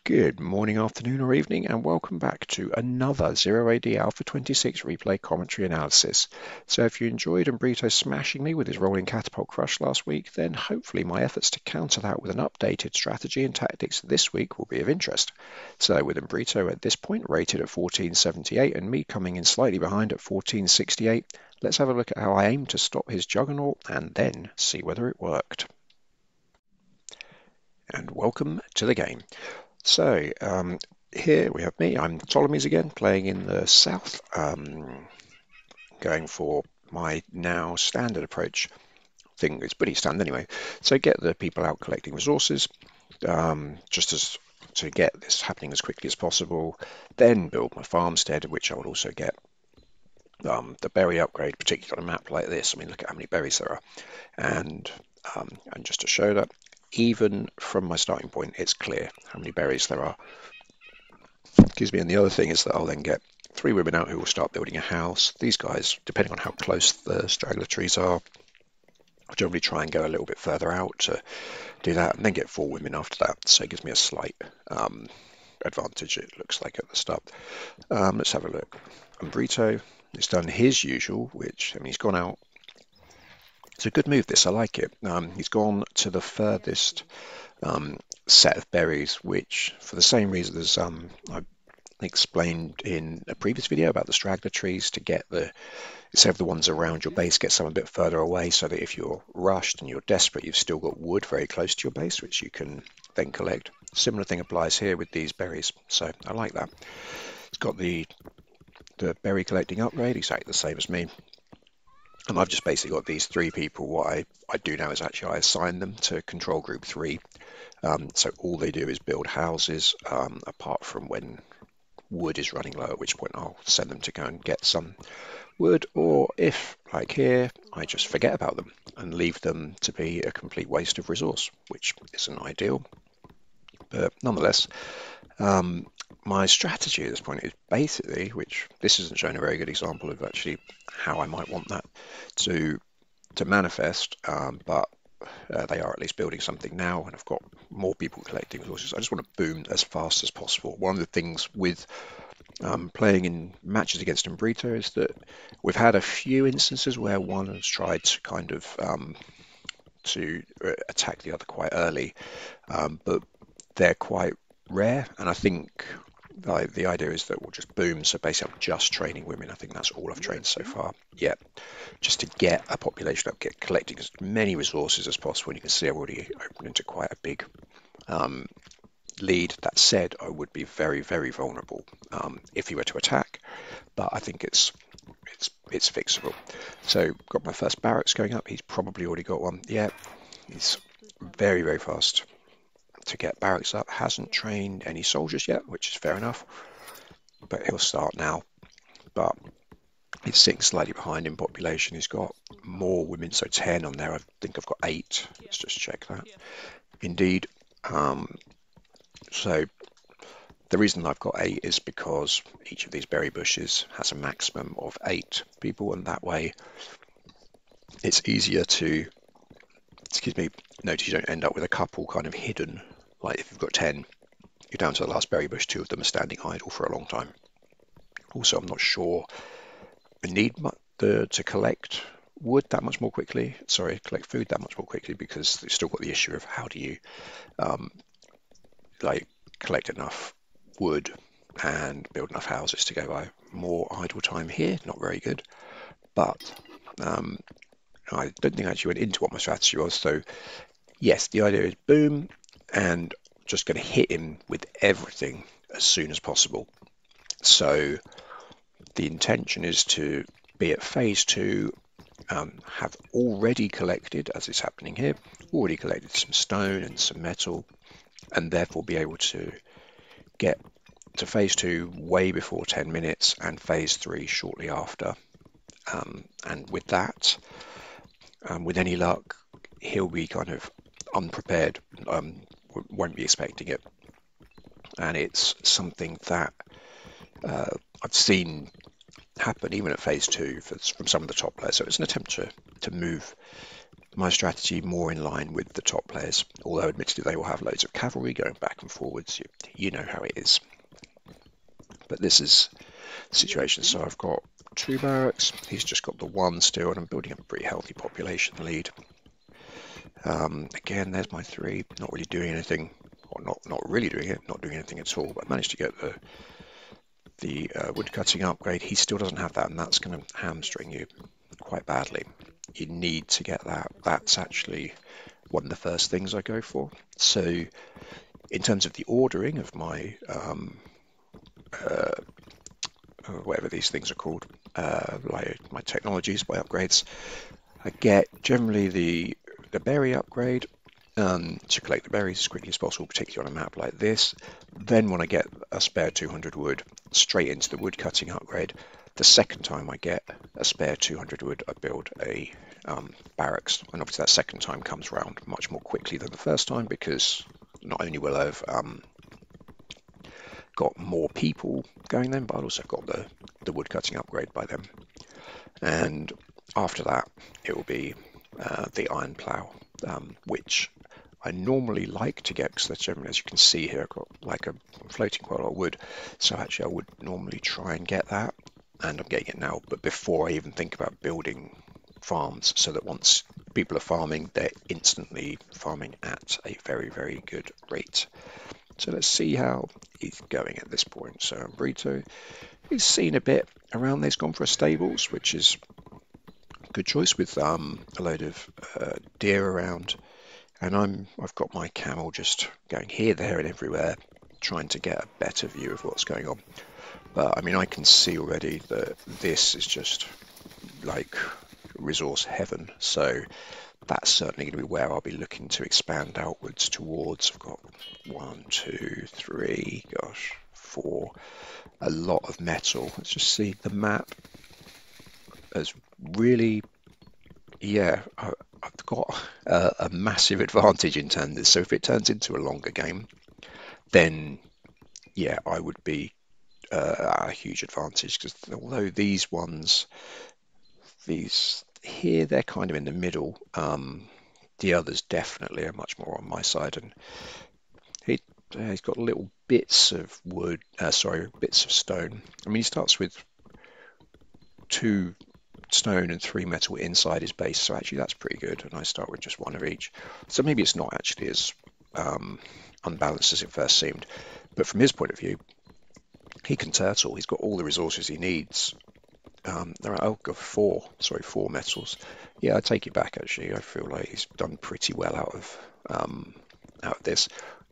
Good morning, afternoon, or evening, and welcome back to another 0AD Alpha 26 replay commentary analysis. So if you enjoyed Umbritu smashing me with his rolling catapult crush last week, then hopefully my efforts to counter that with an updated strategy and tactics this week will be of interest. So with Umbritu at this point rated at 1478 and me coming in slightly behind at 1468, let's have a look at how I aim to stop his juggernaut and then see whether it worked. And welcome to the game. So here we have me. I'm Ptolemy's again, playing in the south, going for my now standard approach. I think it's pretty standard anyway. So get the people out collecting resources, just as to get this happening as quickly as possible. Then build my farmstead, which I would also get the berry upgrade, particularly on a map like this. I mean, look at how many berries there are, and just to show that even from my starting point, it's clear how many berries there are. Excuse me. And the other thing is that I'll then get 3 women out who will start building a house. These guys, depending on how close the straggler trees are, I'll generally try and go a little bit further out to do that, and then get 4 women after that. So it gives me a slight advantage, it looks like, at the start. Let's have a look. Umbritu has done his usual, which, I mean, he's gone out. It's a good move, this. I like it. He's gone to the furthest set of berries, which, for the same reason as I explained in a previous video about the straggler trees, to get instead of the ones around your base, get some a bit further away, so that if you're rushed and you're desperate, you've still got wood very close to your base, which you can then collect. Similar thing applies here with these berries, so I like that. It's got the berry collecting upgrade, exactly the same as me. And I've just basically got these 3 people. What I do now is actually I assign them to control group 3. So all they do is build houses, apart from when wood is running low, at which point I'll send them to go and get some wood, or if, like here, I just forget about them and leave them to be a complete waste of resource, which isn't ideal. But nonetheless, my strategy at this point is basically, which this isn't showing a very good example of actually how I might want that to manifest, but they are at least building something now, and I've got more people collecting resources. I just want to boom as fast as possible. One of the things with playing in matches against Umbritu is that we've had a few instances where one has tried to kind of to attack the other quite early, but they're quite rare, and I think the idea is that we'll just boom. So basically I'm just training women. I think that's all I've trained so far. Yeah, just to get a population up, get collecting as many resources as possible. And you can see I've already opened into quite a big lead. That said, I would be very, very vulnerable if he were to attack, but I think it's fixable. So got my first barracks going up. He's probably already got one. Yeah, he's very, very fast to get barracks up. Hasn't trained any soldiers yet, which is fair enough, but he'll start now. But he's sitting slightly behind in population. He's got more women, so 10 on there. I think I've got 8. Let's just check that. Indeed. So the reason I've got 8 is because each of these berry bushes has a maximum of 8 people, and that way it's easier to, notice you don't end up with a couple kind of hidden. Like if you've got 10, you're down to the last berry bush, 2 of them are standing idle for a long time. Also, I'm not sure I need to collect wood that much more quickly. Sorry, collect food that much more quickly, because you've still got the issue of how do you collect enough wood and build enough houses to go by. More idle time here, not very good. But I don't think I actually went into what my strategy was. So yes, the idea is boom, and just going to hit him with everything as soon as possible. So the intention is to be at phase 2, have already collected, as is happening here, already collected some stone and some metal, and therefore be able to get to phase 2 way before 10 minutes and phase 3 shortly after. And with that, with any luck, he'll be kind of unprepared, won't be expecting it. And it's something that I've seen happen even at phase 2 from some of the top players. So it's an attempt to to move my strategy more in line with the top players, although admittedly they will have loads of cavalry going back and forwards. You know how it is. But this is the situation. So I've got 2 barracks. He's just got the 1 still, and I'm building a pretty healthy population lead. Again, there's my 3. Not really doing anything, or not really doing it, not doing anything at all. But I managed to get the wood cutting upgrade. He still doesn't have that, and that's going to hamstring you quite badly. You need to get that. That's actually one of the first things I go for. So in terms of the ordering of my whatever these things are called, like my technologies, my upgrades, I get generally the berry upgrade to collect the berries as quickly as possible, particularly on a map like this. Then when I get a spare 200 wood, straight into the wood cutting upgrade. The second time I get a spare 200 wood, I build a barracks, and obviously that second time comes around much more quickly than the first time, because not only will I have got more people going then, but I've also got the wood cutting upgrade by then. And after that, it will be the iron plough, which I normally like to get, because that's generally, as you can see here, I've got like I'm floating quite a lot of wood, so actually I would normally try and get that, and I'm getting it now, but before I even think about building farms, so that once people are farming, they're instantly farming at a very, very good rate. So let's see how he's going at this point. So Umbritu, he's seen a bit around there. He's gone for a stables, which is a good choice, with a load of deer around. And I've got my camel just going here, there, and everywhere, trying to get a better view of what's going on. But I mean, I can see already that this is just like resource heaven. So that's certainly going to be where I'll be looking to expand outwards towards. I've got 1, 2, 3, gosh, 4, a lot of metal. Let's just see the map as really, yeah, I've got a massive advantage in terms of this. So if it turns into a longer game, then yeah, I would be at a huge advantage, because although these ones, these here, they're kind of in the middle. The others definitely are much more on my side, and he's got little bits of wood, bits of stone. I mean, he starts with 2 stone and 3 metal inside his base, so actually that's pretty good, and I start with just 1 of each. So maybe it's not actually as unbalanced as it first seemed, but from his point of view, he can turtle. He's got all the resources he needs. I'll go 4 metals. Yeah, I take it back actually. I feel like he's done pretty well out of this.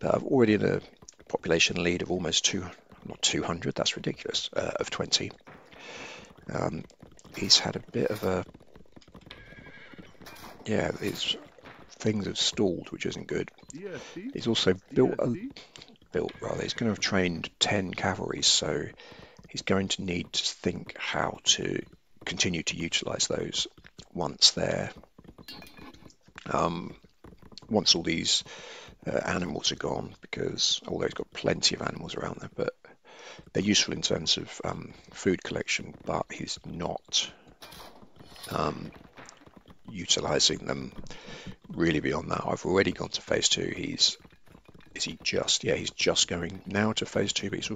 But I've already in a population lead of almost not 200, that's ridiculous, of 20. He's had a bit of his things have stalled, which isn't good. He's also he's going to have trained 10 cavalry, so he's going to need to think how to continue to utilize those once all these animals are gone, because although he's got plenty of animals around there, but they're useful in terms of food collection, but he's not utilizing them really beyond that. I've already gone to phase 2. He's just going now to phase 2, but he's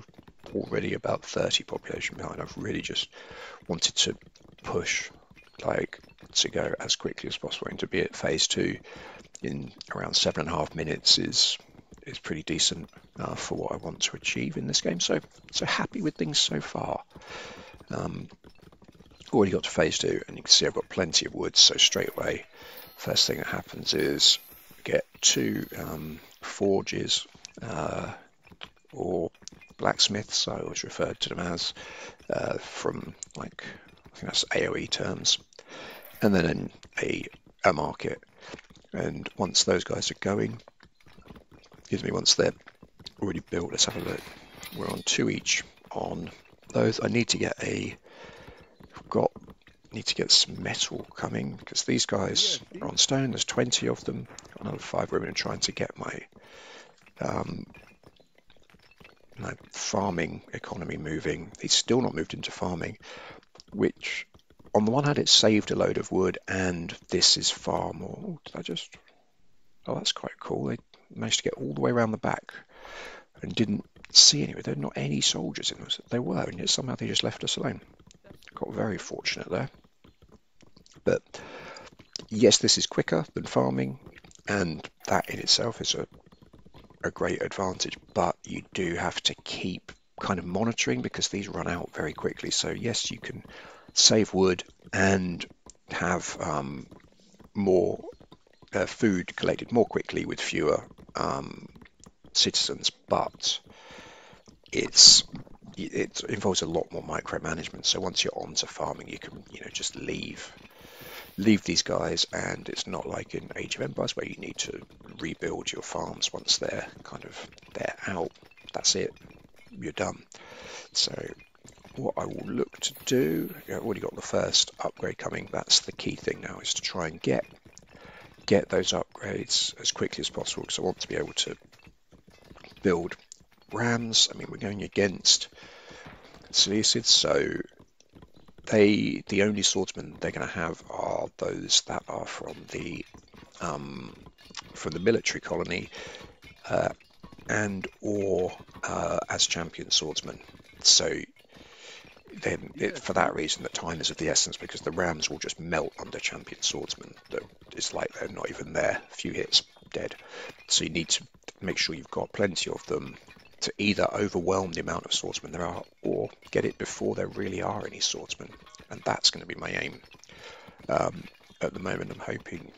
already about 30 population behind. I've really just wanted to push to go as quickly as possible, and to be at phase 2 in around 7.5 minutes is pretty decent for what I want to achieve in this game. So happy with things so far. Already got to phase 2, and you can see I've got plenty of wood, so straight away first thing that happens is get 2 forges, or blacksmiths, I always referred to them as, from I think that's AoE terms, and then a market. And once those guys are going, once they're already built, let's have a look. We're on 2 each on those. I need to get some metal coming, because these guys are on stone. There's 20 of them. Got another 5 women trying to get my farming economy moving. He's still not moved into farming, which on the one hand, it saved a load of wood, and this is far more. Oh, did I just? Oh, that's quite cool. They managed to get all the way around the back and didn't see any. There were not any soldiers in us. There were, and yet somehow they just left us alone. Got very fortunate there. But yes, this is quicker than farming, and that in itself is a great advantage. But you do have to keep kind of monitoring because these run out very quickly. So yes, you can save wood and have more food collected more quickly with fewer citizens, but it involves a lot more micromanagement. So once you're onto farming, you can just leave these guys, and it's not like in Age of Empires where you need to rebuild your farms once they're out. That's it, you're done. So what I will look to do, I've already got the first upgrade coming. That's the key thing now, is to try and get those upgrades as quickly as possible, because I want to be able to build rams. I mean, we're going against Seleucids, so the only swordsmen they're going to have are those that are from the military colony and or as champion swordsmen. So then for that reason, the time is of the essence, because the rams will just melt under champion swordsmen. It's like they're not even there. A few hits, dead. So you need to make sure you've got plenty of them to either overwhelm the amount of swordsmen there are, or get it before there really are any swordsmen. And that's going to be my aim. At the moment, I'm hoping,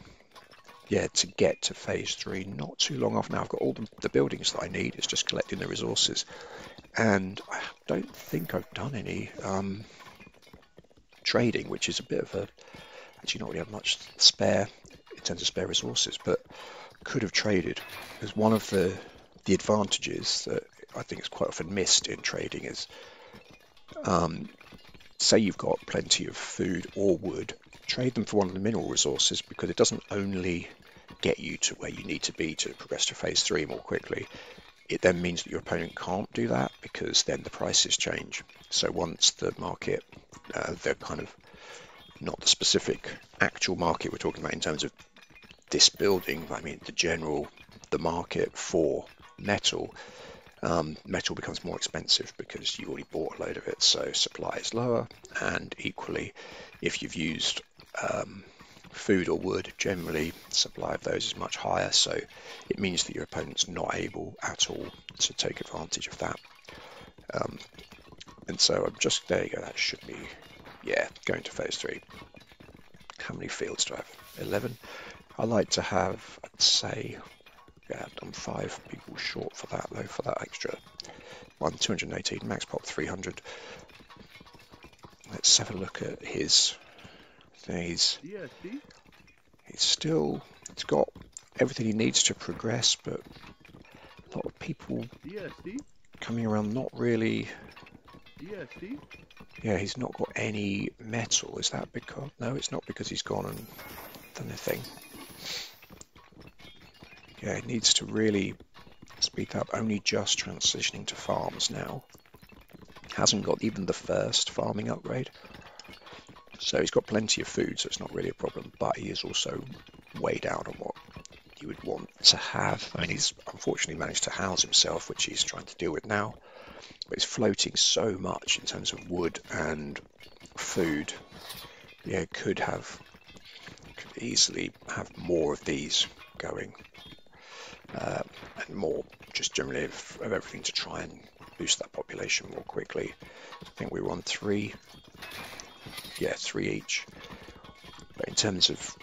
to get to phase 3 not too long off now. I've got all the buildings that I need. It's just collecting the resources. And I don't think I've done any trading, which is a bit of actually not really have much spare in terms of spare resources, but could have traded. Because one of the advantages that I think is quite often missed in trading is, say you've got plenty of food or wood, trade them for one of the mineral resources, because it doesn't only get you to where you need to be to progress to phase 3 more quickly. It then means that your opponent can't do that, because then the prices change. So once the market, they're kind of not the specific actual market we're talking about in terms of this building, I mean the market for metal, metal becomes more expensive because you've already bought a load of it, so supply is lower. And equally, if you've used food or wood, generally supply of those is much higher, so it means that your opponent's not able at all to take advantage of that. And so I'm just, there you go, that should be, going to phase 3. How many fields do I have? 11. I like to have, I'd say, I'm 5 people short for that though, for that extra one. 218, max pop 300. Let's have a look at his things. He's got everything he needs to progress, but a lot of people coming around not really. Yeah, he's not got any metal. Is that because? No, it's not because he's gone and done a thing. Yeah, he needs to really speed up. Only just transitioning to farms now. Hasn't got even the first farming upgrade. So he's got plenty of food, so it's not really a problem, but he is also way down on what you would want to have. I mean, he's unfortunately managed to house himself, which he's trying to deal with now. But he's floating so much in terms of wood and food. Yeah, could easily have more of these going. And more just generally of everything to try and boost that population more quickly. I think we were on 3. Yeah, 3 each. But in terms of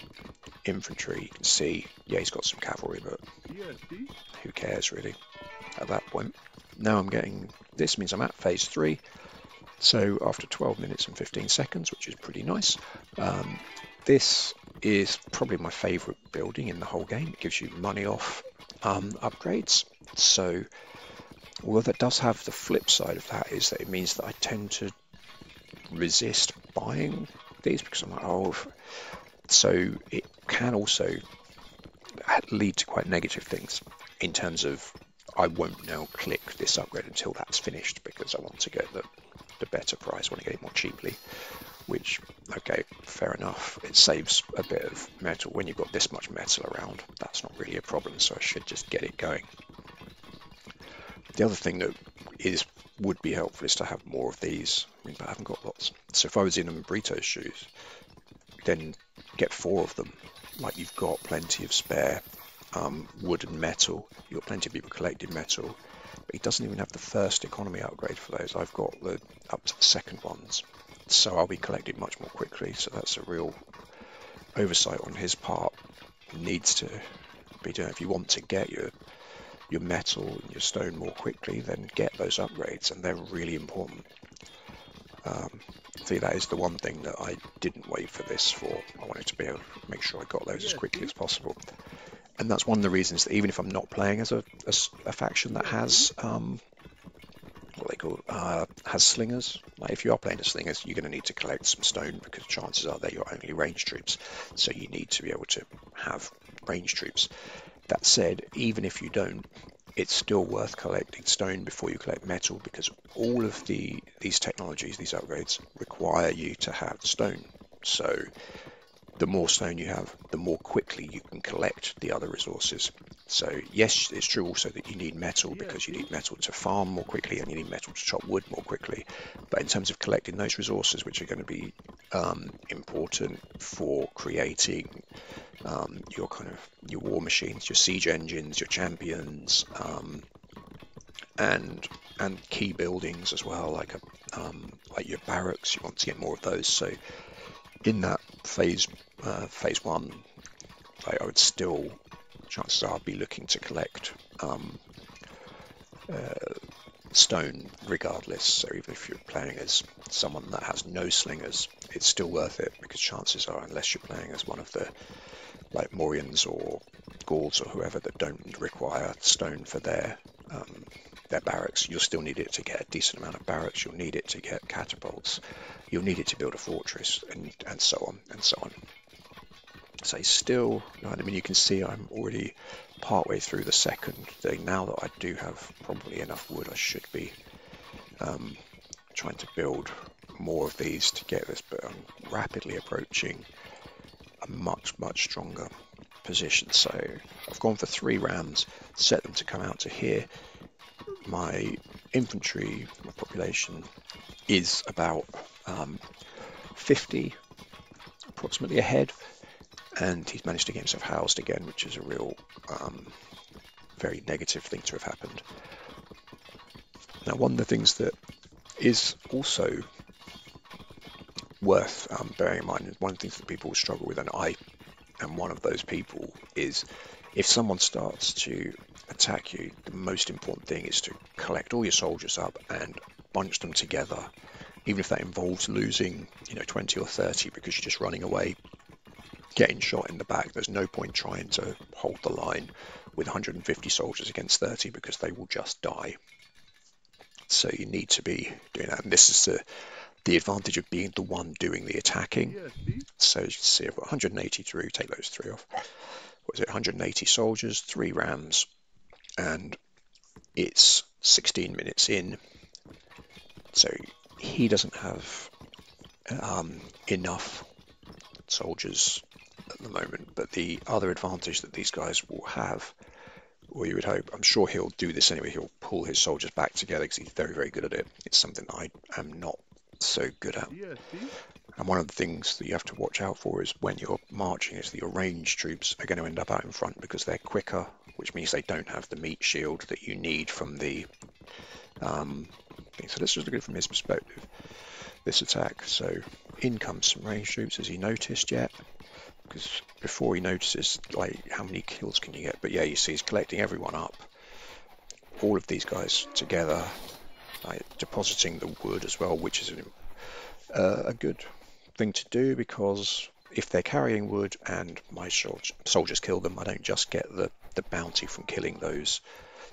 infantry, you can see, he's got some cavalry, but who cares really at that point. Now I'm getting, this means I'm at phase 3. So after 12 minutes and 15 seconds, which is pretty nice, this is probably my favorite building in the whole game. It gives you money off upgrades. So although that does have the flip side of that, is that it means that I tend to resist buying these, because I'm like, so it can also lead to quite negative things in terms of I won't now click this upgrade until that's finished, because I want to get the better price, I want to get it more cheaply. which, okay, fair enough. It saves a bit of metal. When you've got this much metal around, that's not really a problem, so I should just get it going. The other thing that would be helpful is to have more of these, but I haven't got lots. So if I was in Umbritu's shoes, then get 4 of them. Like, you've got plenty of spare wood and metal. You've got plenty of people collecting metal, but he doesn't even have the first economy upgrade for those. I've got the up to the second ones, so I'll be collecting much more quickly. So that's a real oversight on his part. He needs to be doing. If you want to get your metal and your stone more quickly, then get those upgrades, and they're really important. See, that is the one thing that I didn't wait for this for. I wanted to be able to make sure I got those as quickly as possible. And that's one of the reasons that even if I'm not playing as a faction that has what they call has slingers, like if you are playing as slingers, you're going to need to collect some stone because chances are they're your only range troops. So you need to be able to have range troops. That said, even if you don't, it's still worth collecting stone before you collect metal, because all of these technologies, these upgrades, require you to have stone. So the more stone you have, the more quickly you can collect the other resources. So yes, it's true also that you need metal, because you need metal to farm more quickly and you need metal to chop wood more quickly. But in terms of collecting those resources, which are going to be important for creating your war machines, your siege engines, your champions, and key buildings as well, like your barracks, you want to get more of those. So in that phase 1, I would still, chances are, be looking to collect stone regardless. So even if you're playing as someone that has no slingers, it's still worth it, because chances are, unless you're playing as one of the like Morians or Gauls or whoever that don't require stone for their barracks, you'll still need it to get a decent amount of barracks. You'll need it to get catapults. You'll need it to build a fortress, and so on and so on. So still, I mean, you can see I'm already partway through the second thing. Now that I do have probably enough wood, I should be trying to build more of these to get this, but I'm rapidly approaching a much stronger position. So I've gone for 3 rams, set them to come out to here. My infantry, my population is about 50 approximately ahead, and he's managed to get himself housed again, which is a real very negative thing to have happened. Now, one of the things that is also worth bearing in mind, is one of the things that people struggle with, and I am one of those people, is if someone starts to attack you, the most important thing is to collect all your soldiers up and bunch them together, even if that involves losing 20 or 30 because you're just running away, getting shot in the back. There's no point trying to hold the line with 150 soldiers against 30, because they will just die. So you need to be doing that, and this is the advantage of being the one doing the attacking. So as you can see, I've got 180 through, take those 3 off. What is it, 180 soldiers, 3 rams, and it's 16 minutes in. So he doesn't have enough soldiers at the moment, but the other advantage that these guys will have, or you would hope, I'm sure he'll do this anyway, he'll pull his soldiers back together because he's very good at it. It's something I am not so good at. And one of the things that you have to watch out for is when you're marching is that your ranged troops are going to end up out in front because they're quicker, which means they don't have the meat shield that you need from the thing. So let's just look at it from his perspective, this attack. So in comes some ranged troops. Has he noticed yet? Because before he notices, like, how many kills can you get? But yeah, you see he's collecting everyone up, all of these guys together, like depositing the wood as well, which is a good thing to do, because if they're carrying wood and my soldiers kill them, I don't just get the bounty from killing those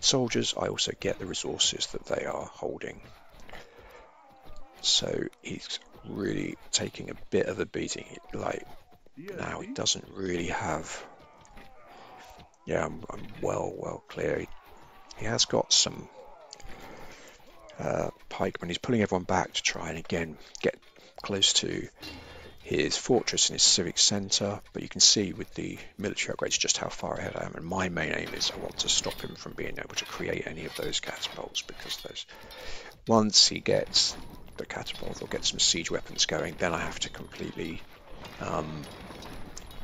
soldiers, I also get the resources that they are holding. So he's really taking a bit of a beating. Like, now he doesn't really have, I'm well clear. He has got some pikemen. He's pulling everyone back to try and again get close to his fortress and his civic centre, but you can see with the military upgrades just how far ahead I am, and my main aim is I want to stop him from being able to create any of those catapults, because once he gets the catapult or gets some siege weapons going, then I have to completely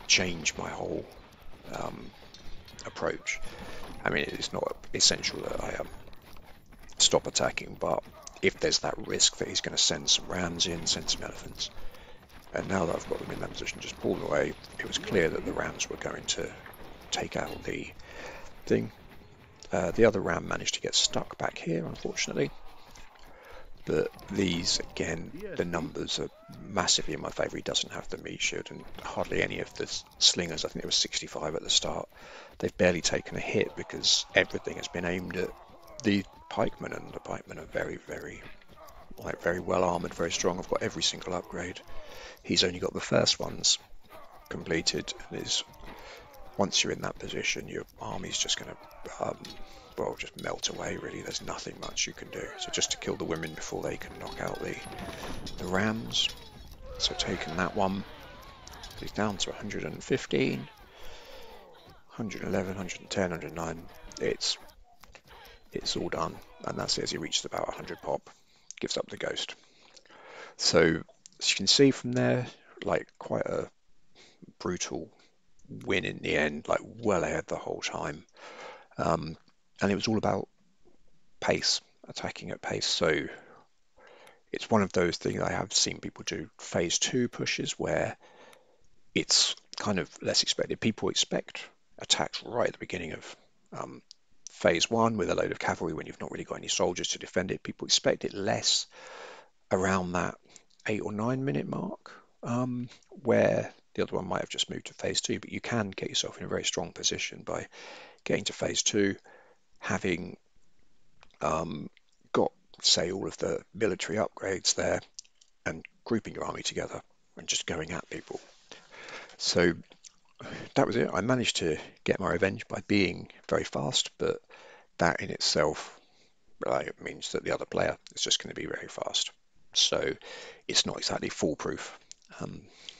change my whole approach. I mean, it's not essential that I stop attacking, but if there's that risk that he's going to send some rams in, send some elephants, and now that I've got them in that position, just pull them away, it was clear that the rams were going to take out the thing. The other ram managed to get stuck back here, unfortunately. But these, again, the numbers are massively in my favour. He doesn't have the meat shield, and hardly any of the slingers. I think it was 65 at the start. They've barely taken a hit because everything has been aimed at the pikemen, and the pikemen are very, very well armoured, very strong. I've got every single upgrade. He's only got the first ones completed, and once you're in that position, your army's just going to just melt away, really. There's nothing much you can do. So just to kill the women before they can knock out the rams. So taking that one, he's down to 115, 111, 110, 109. It's all done, and that's it. As he reaches about 100 pop, gives up the ghost. So as you can see from there, like quite a brutal win in the end, like well ahead the whole time. And it was all about pace, attacking at pace. So it's one of those things I have seen people do phase 2 pushes where it's kind of less expected. People expect attacks right at the beginning of phase 1 with a load of cavalry when you've not really got any soldiers to defend it. People expect it less around that 8 or 9 minute mark, where the other one might have just moved to phase 2, but you can get yourself in a very strong position by getting to phase 2, having got, say, all of the military upgrades there, and grouping your army together and just going at people. So that was it. I managed to get my revenge by being very fast, but that in itself means that the other player is just going to be very fast. So it's not exactly foolproof.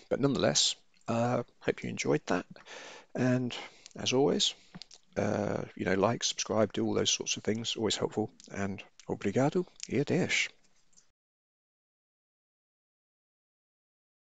But nonetheless, hope you enjoyed that. And as always, like, subscribe, do all those sorts of things. Always helpful. And obrigado e adeus.